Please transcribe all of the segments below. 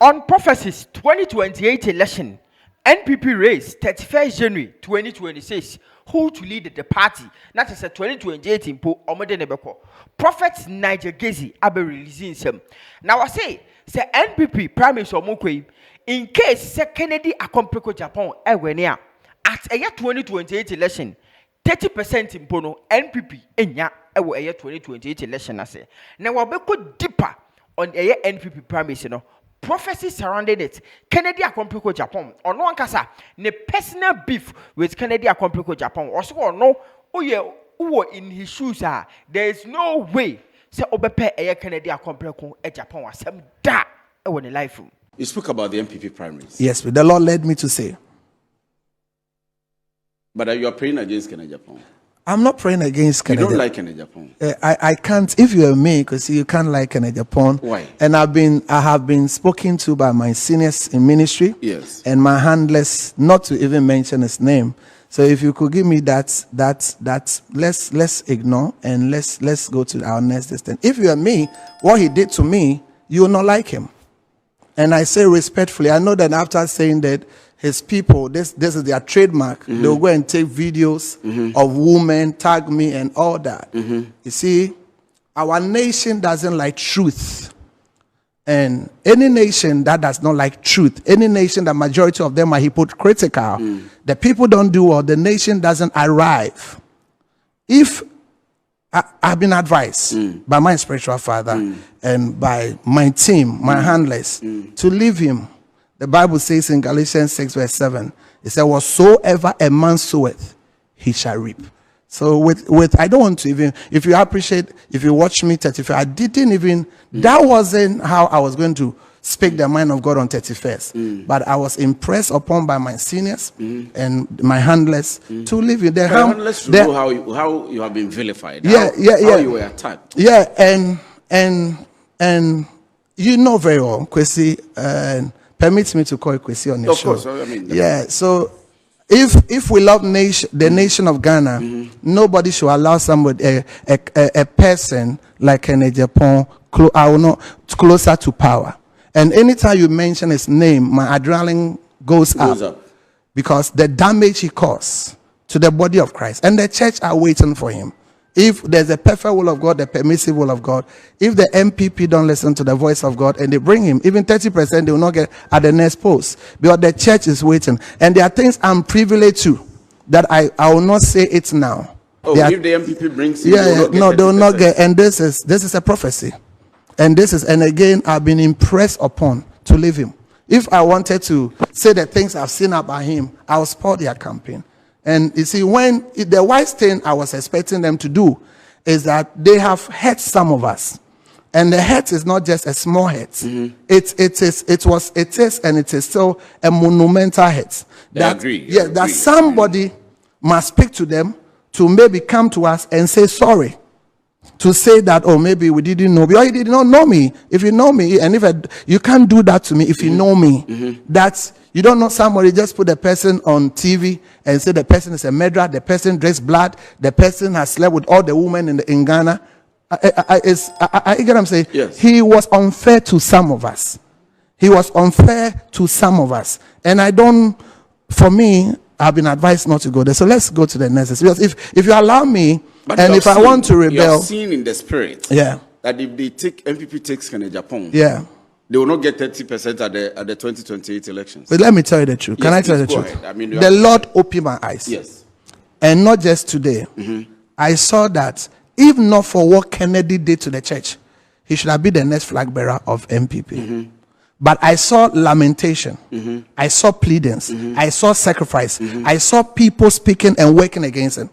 On prophecies 2028 election, NPP race 31st January 2026. Who to lead the party? That is a 2028 impo omode nebeko. Prophet Nigel abe releasing some. Now I say NPP Primaries omukwe in case se Kennedy akompliko Japan ewenia at a year 2028 election 30% impo no NPP enya ewo a year 2028 election ase. Now wabeko deeper on a year NPP Primaries no. Prophecy surrounding it. Kennedy Akompliko Japan. Or no one kasa ne personal beef with Kennedy Akompliko Japan. Also or no who in his shoes are. There is no way say obepe a Kennedy Akompliko Japan was some da when the life. You spoke about the NPP primaries. Yes, but the Lord led me to say. But you are praying against Kennedy Japan. I'm not praying against Kennedy. You don't like Kennedy Japan. I can't. If you are me, because you can't like Kennedy Japan. Why? And I have been spoken to by my seniors in ministry. Yes. And my handlers, not to even mention his name. So if you could give me that let's ignore and let's go to our next distance. If you are me, what he did to me, you will not like him. And I say respectfully, I know that after saying that, his people, this is their trademark. Mm-hmm. They'll go and take videos of women, tag me and all that. Mm-hmm. You see, our nation doesn't like truth. And any nation that does not like truth, any nation that majority of them are hypocritical, the people don't do well, the nation doesn't arrive. If I've been advised by my spiritual father and by my team, my handlers, to leave him. The Bible says in Galatians 6 verse 7, it says, whatsoever a man soweth, he shall reap. So with I don't want to even, if you watch me 35, I didn't even, that wasn't how I was going to speak the mind of God on 31st. But I was impressed upon by my seniors and my handlers to live in their handlers to know how you have been vilified. How you were attacked. Yeah, and you know very well, Kwesi, permit me to call you Kwesi on your show. Of course, I mean. Yeah, so if we love the nation of Ghana, nobody should allow somebody, a person like Kennedy Japan, closer to power. And anytime you mention his name, my adrenaline goes up. Because the damage he caused to the body of Christ. And the church are waiting for him. If there's a perfect will of God, the permissive will of God, if the MPP don't listen to the voice of God and they bring him, even 30% they will not get at the next post. Because the church is waiting. And there are things I'm privileged to that I will not say it now. Oh, if the MPP brings him, they will not get. And this is a prophecy. And again, I've been impressed upon to leave him. If I wanted to say the things I've seen about him, I'll spoil their campaign. And you see, the wise thing I was expecting them to do is that they have hurt some of us. And the hurt is not just a small hurt. It is and it is still a monumental hurt. I agree. Yeah, that somebody must speak to them to maybe come to us and say sorry. To say that, oh, maybe we didn't know, or you did not know me. If you know me, and you can't do that to me if you know me. That's, you don't know somebody, just put the person on TV and say the person is a murderer, the person drinks blood, the person has slept with all the women in Ghana. I get what I'm saying? Yes. He was unfair to some of us. And for me, I've been advised not to go there. So let's go to the next. Because if you allow me, but and if I want to rebel, you have seen in the spirit, that if they take MPP takes Kennedy Japan, they will not get 30% at the 2028 elections. But let me tell you the truth. Yes, can I tell you the truth? Ahead. I mean, the Lord opened my eyes. Yes, and not just today. I saw that if not for what Kennedy did to the church, he should have been the next flag bearer of MPP. But I saw lamentation. I saw pleadings. I saw sacrifice. I saw people speaking and working against him.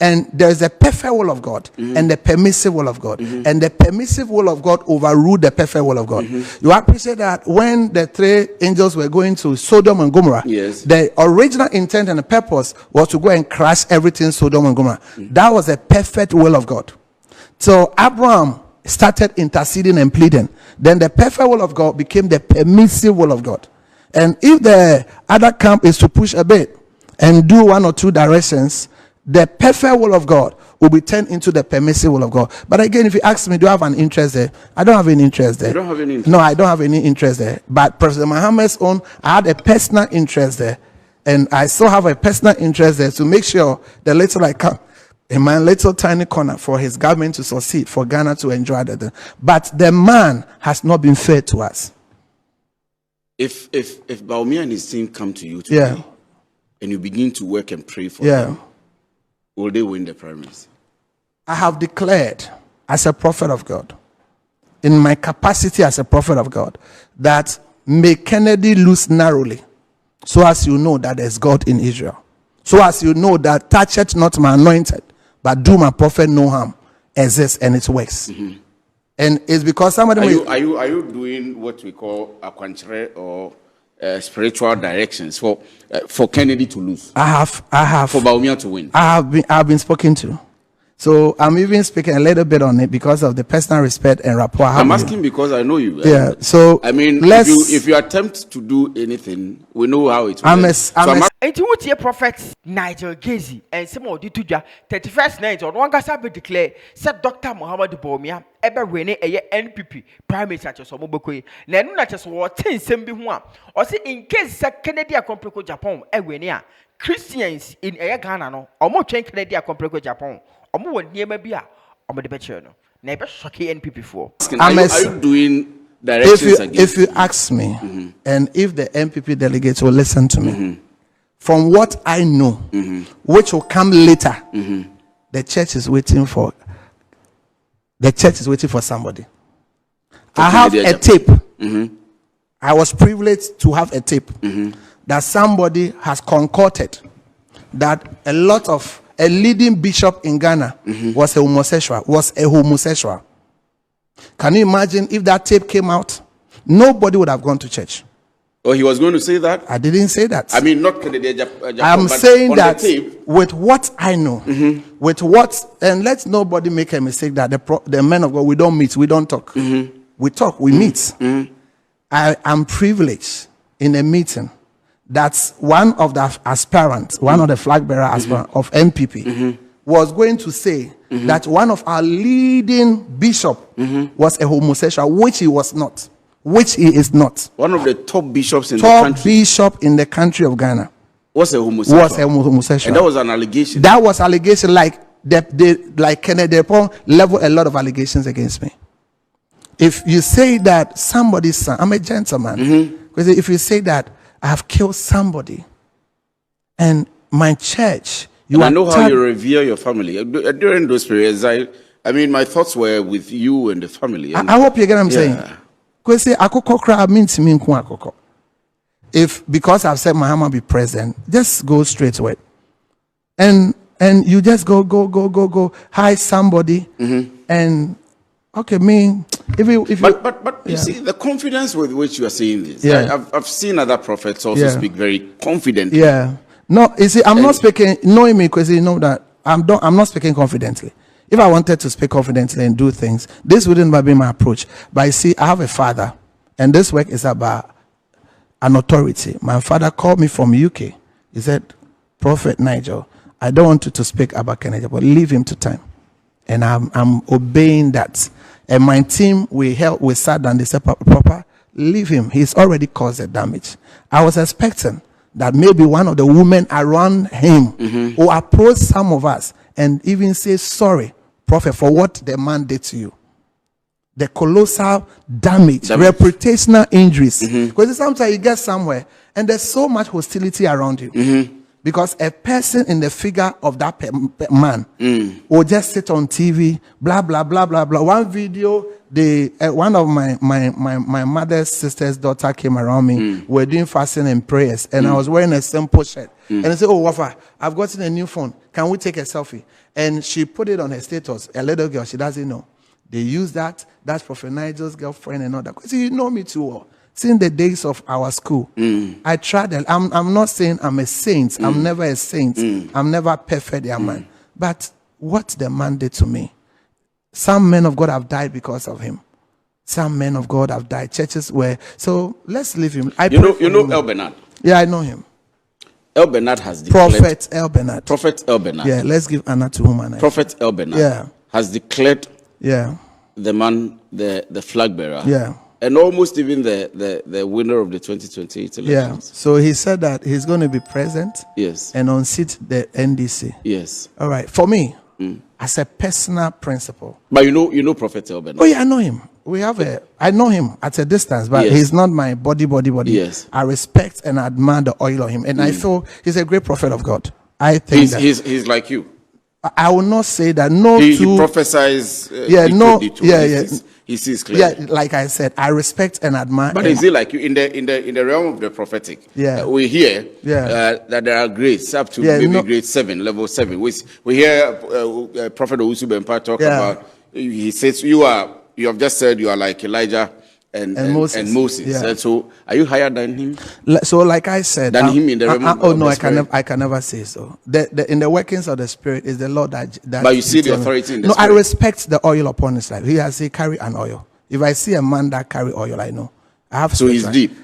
And there's a perfect will of God and the permissive will of God. And the permissive will of God overruled the perfect will of God. You appreciate that when the three angels were going to Sodom and Gomorrah, the original intent and the purpose was to go and crash everything Sodom and Gomorrah. That was a perfect will of God. So Abraham started interceding and pleading. Then the perfect will of God became the permissive will of God. And if the other camp is to push a bit and do one or two directions, the perfect will of God will be turned into the permissive will of God. But again, if you ask me, do I have an interest there? I don't have any interest there. You don't have any interest? No, I don't have any interest there. But President Muhammad's own, I had a personal interest there. And I still have a personal interest there to make sure the little I come in my little tiny corner for his government to succeed, for Ghana to enjoy that. But the man has not been fair to us. If Baumia and his team come to you today, and you begin to work and pray for them, will they win the primaries? I have declared as a prophet of God, in my capacity as a prophet of God, that may Kennedy lose narrowly, so as you know that there's God in Israel. So as you know that toucheth not my anointed, but do my prophet no harm, exists and it works. Mm-hmm. And it's because somebody... Are you doing what we call a quantre or spiritual directions for Kennedy to lose? I have. For Baumia to win? I've been spoken to. So I'm even speaking a little bit on it because of the personal respect and rapport I have. I'm asking because I know you. Yeah. So I mean, if you attempt to do anything, we know how it works. And to what your prophet Nigel Gazy and some of the 31st night on one gas be declare said Dr. Muhammad Baumia ever winning a NPP Primaries at your Somoboko. Nanu not just what 10 sembi one or say in case Kennedy Compreko Japan a winner Christians in a Ghana no or more train Kennedy Compreko Japan. Omo near maybe omo the better no. Never shock NPP for. Are you doing directions if you ask me, and if the NPP delegates will listen to me, from what I know, which will come later, the church is waiting for. The church is waiting for somebody. I have a tape. I was privileged to have a tape that somebody has concocted that a leading bishop in Ghana was a homosexual. Can you imagine if that tape came out? Nobody would have gone to church. Oh, he was going to say that? I didn't say that. I mean, not Kennedy Japan. I'm saying that with what I know, with what, and let nobody make a mistake that the men of God, we don't meet, we don't talk. We talk, we meet. I am privileged in a meeting. That's one of the aspirants, one of the flag bearer aspirants of NPP, was going to say that one of our leading bishop was a homosexual, which he was not, which he is not. One of the top bishops in the country. Top bishop in the country of Ghana was a homosexual. And that was an allegation. That was allegation like Kennedy Paul leveled a lot of allegations against me. If you say that somebody's son, I'm a gentleman. Because if you say that I have killed somebody, and my church, I know how you revere your family during those periods. I mean, my thoughts were with you and the family. And I hope you get what I'm saying. Because if because I've said Muhammad be president, just go straight to it, and you just go hi somebody, and okay, me. But you see the confidence with which you are saying this. I've seen other prophets also speak very confidently. No, you see, I'm not speaking knowing me because you know that I'm not speaking confidently. If I wanted to speak confidently and do things, this wouldn't be my approach. But you see, I have a father, and this work is about an authority. My father called me from UK. He said, Prophet Nigel, I don't want you to speak about Kennedy, but leave him to time. And I'm obeying that. And my team, we sat down, they said, Papa, leave him. He's already caused the damage. I was expecting that maybe one of the women around him will approach some of us and even say, sorry, Prophet, for what the man did to you. The colossal damage. Reputational injuries. Because sometimes you get somewhere and there's so much hostility around you. Because a person in the figure of that man will just sit on TV, blah, blah, blah, blah, blah. One video, one of my mother's sister's daughter came around me. We're doing fasting and prayers. And I was wearing a simple shirt. And I said, oh, Wafa, I've gotten a new phone. Can we take a selfie? And she put it on her status. A little girl, she doesn't know. They use that. That's Prophet Nigel's girlfriend and all that. Because you know me too well. Since the days of our school, I tried. I'm not saying I'm a saint. I'm never a saint. I'm never perfect, man. But what the man did to me, some men of God have died because of him. Some men of God have died. Churches were. So let's leave him. You know El Bernard? Yeah, I know him. El Bernard has declared. Prophet El Bernard. Prophet El Bernard. Yeah, let's give honor to whom honor. Prophet El Bernard has declared the man the Flagbearer. Yeah. And almost even the winner of the 2028 elections. Yeah. So he said that he's going to be present. Yes. And unseat the NDC. Yes. All right. For me, as a personal principle. But you know Prophet El Bernard. Oh yeah, I know him. I know him at a distance, but he's not my body. Yes. I respect and admire the oil on him, and I feel he's a great prophet of God. I think he's like you. I will not say that. He prophesies. He sees clearly. Yeah, like I said, I respect and admire. But is it like you in the realm of the prophetic? Yeah, we hear that there are grades up to maybe grade 7, level 7. We hear Prophet Owusu Bempah talk about. He says you have just said you are like Elijah and Moses. Yeah. And so, are you higher than him? So, like I said, than him in the realm of the spirit? I can never say so. In the workings of the spirit is the Lord that. But you see the authority in the spirit. I respect the oil upon his life. He has said, carry an oil. If I see a man that carry oil, I know. I have. So he's deep.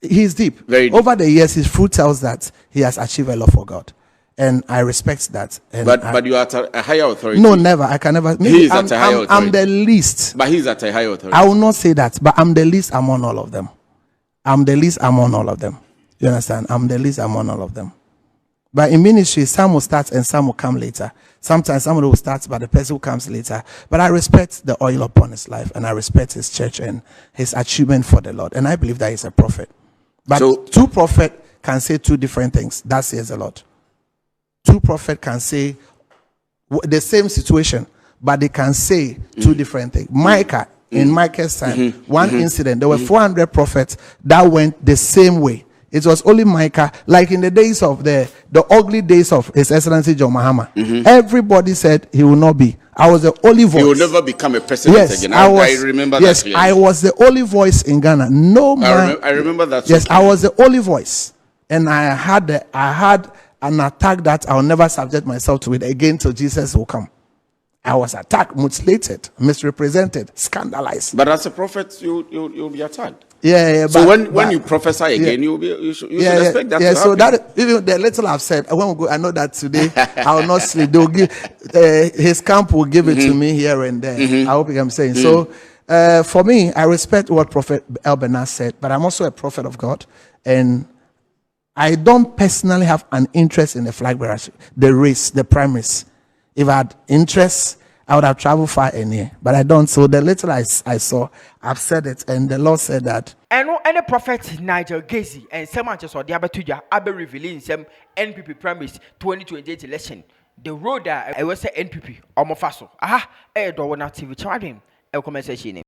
He's deep. Very deep. Over the years, his fruit tells that he has achieved a lot for God. And I respect that. And but you are at a higher authority. No, never. I can never. He is at a higher authority. I'm the least. But he's at a higher authority. I will not say that, but I'm the least among all of them. I'm the least among all of them. You understand? I'm the least among all of them. But in ministry, some will start and some will come later. Sometimes someone will start, but the person who comes later. But I respect the oil upon his life, and I respect his church and his achievement for the Lord. And I believe that he's a prophet. But two prophets can say two different things. That says a lot. Two prophets can say the same situation, but they can say two different things. Micah, in Micah's time, one incident, there were 400 prophets that went the same way. It was only Micah, like in the days of the ugly days of His Excellency John Mahama. Everybody said he will not be. I was the only voice. He will never become a president again. I remember that. Yes, I was the only voice in Ghana. No man. I remember that. Yes, I was the only voice, and I had an attack that I'll never subject myself to it again till Jesus will come. I was attacked, mutilated, misrepresented, scandalized. But as a prophet, you'll be attacked. Yeah. So when you prophesy again, you should expect that to happen. So that even the little I've said, I won't go. I know that today I will not sleep. They'll give his camp will give it to me here and there. I hope I'm saying. So for me, I respect what Prophet El Bernard said, but I'm also a prophet of God, and I don't personally have an interest in the Flagbearer, the race, the primaries. If I had interest, I would have traveled far and near. But I don't. So the little I saw, I've said it, and the Lord said that. And any prophet Nigel Gacy and some Manchester or the Abatuja Abe revealing some NPP Primaries 2028 election. The road I was say NPP or Mofaso. Dowona TV. Children, a conversation.